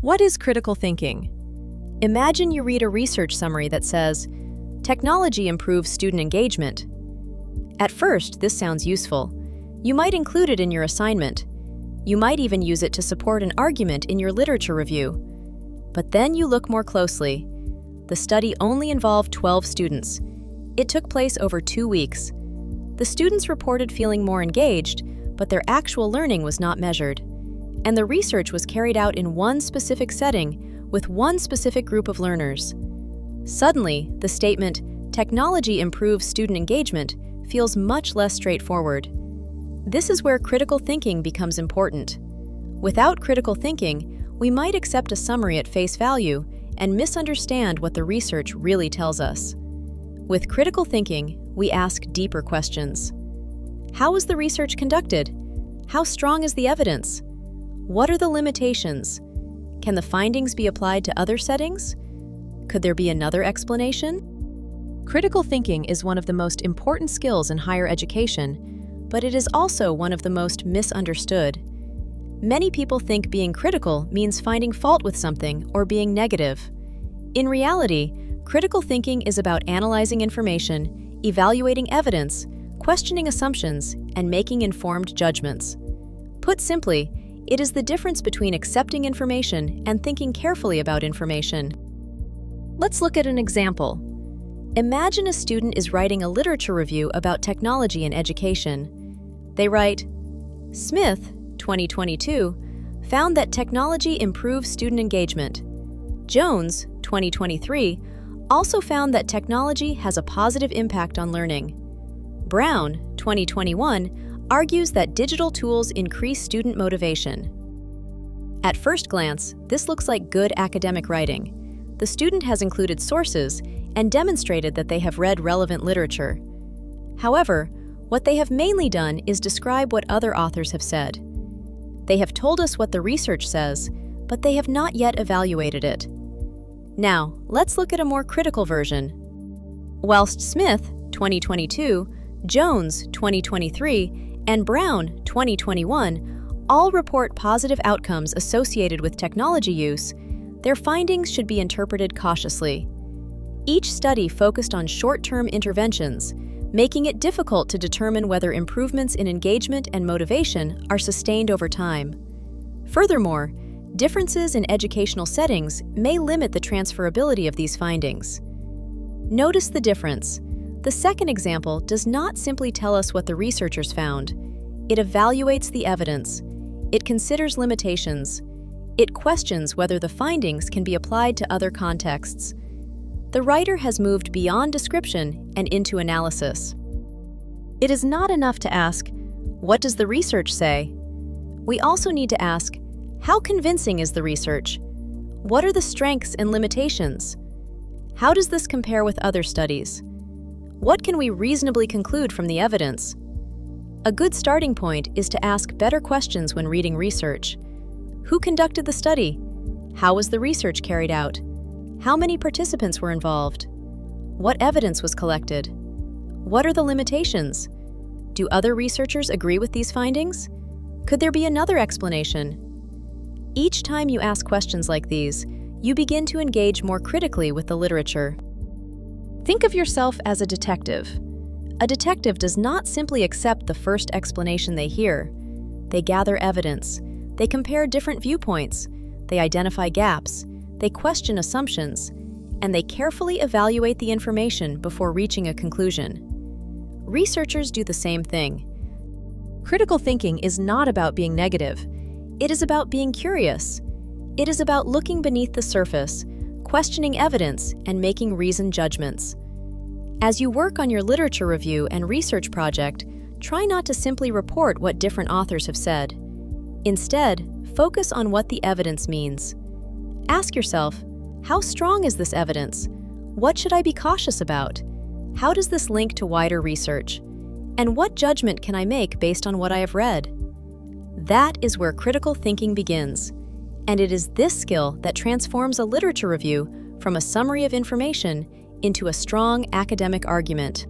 What is critical thinking? Imagine you read a research summary that says, "Technology improves student engagement." At first, this sounds useful. You might include it in your assignment. You might even use it to support an argument in your literature review. But then you look more closely. The study only involved 12 students. It took place over 2 weeks. The students reported feeling more engaged, but their actual learning was not measured. And the research was carried out in one specific setting with one specific group of learners. Suddenly, the statement, "Technology improves student engagement," feels much less straightforward. This is where critical thinking becomes important. Without critical thinking, we might accept a summary at face value and misunderstand what the research really tells us. With critical thinking, we ask deeper questions. How was the research conducted? How strong is the evidence? What are the limitations? Can the findings be applied to other settings? Could there be another explanation? Critical thinking is one of the most important skills in higher education, but it is also one of the most misunderstood. Many people think being critical means finding fault with something or being negative. In reality, critical thinking is about analyzing information, evaluating evidence, questioning assumptions, and making informed judgments. Put simply, it is the difference between accepting information and thinking carefully about information. Let's look at an example. Imagine a student is writing a literature review about technology in education. They write, "Smith, 2022, found that technology improves student engagement. Jones, 2023, also found that technology has a positive impact on learning. Brown, 2021, argues that digital tools increase student motivation." At first glance, this looks like good academic writing. The student has included sources and demonstrated that they have read relevant literature. However, what they have mainly done is describe what other authors have said. They have told us what the research says, but they have not yet evaluated it. Now, let's look at a more critical version. Whilst Smith, 2022, Jones, 2023, and Brown, 2021, all report positive outcomes associated with technology use, their findings should be interpreted cautiously. Each study focused on short-term interventions, making it difficult to determine whether improvements in engagement and motivation are sustained over time. Furthermore, differences in educational settings may limit the transferability of these findings. Notice the difference. The second example does not simply tell us what the researchers found. It evaluates the evidence. It considers limitations. It questions whether the findings can be applied to other contexts. The writer has moved beyond description and into analysis. It is not enough to ask, "What does the research say?" We also need to ask, how convincing is the research? What are the strengths and limitations? How does this compare with other studies? What can we reasonably conclude from the evidence? A good starting point is to ask better questions when reading research. Who conducted the study? How was the research carried out? How many participants were involved? What evidence was collected? What are the limitations? Do other researchers agree with these findings? Could there be another explanation? Each time you ask questions like these, you begin to engage more critically with the literature. Think of yourself as a detective. A detective does not simply accept the first explanation they hear. They gather evidence. They compare different viewpoints. They identify gaps. They question assumptions. And they carefully evaluate the information before reaching a conclusion. Researchers do the same thing. Critical thinking is not about being negative. It is about being curious. It is about looking beneath the surface, questioning evidence, and making reasoned judgments. As you work on your literature review and research project, try not to simply report what different authors have said. Instead, focus on what the evidence means. Ask yourself, how strong is this evidence? What should I be cautious about? How does this link to wider research? And what judgment can I make based on what I have read? That is where critical thinking begins. And it is this skill that transforms a literature review from a summary of information into a strong academic argument.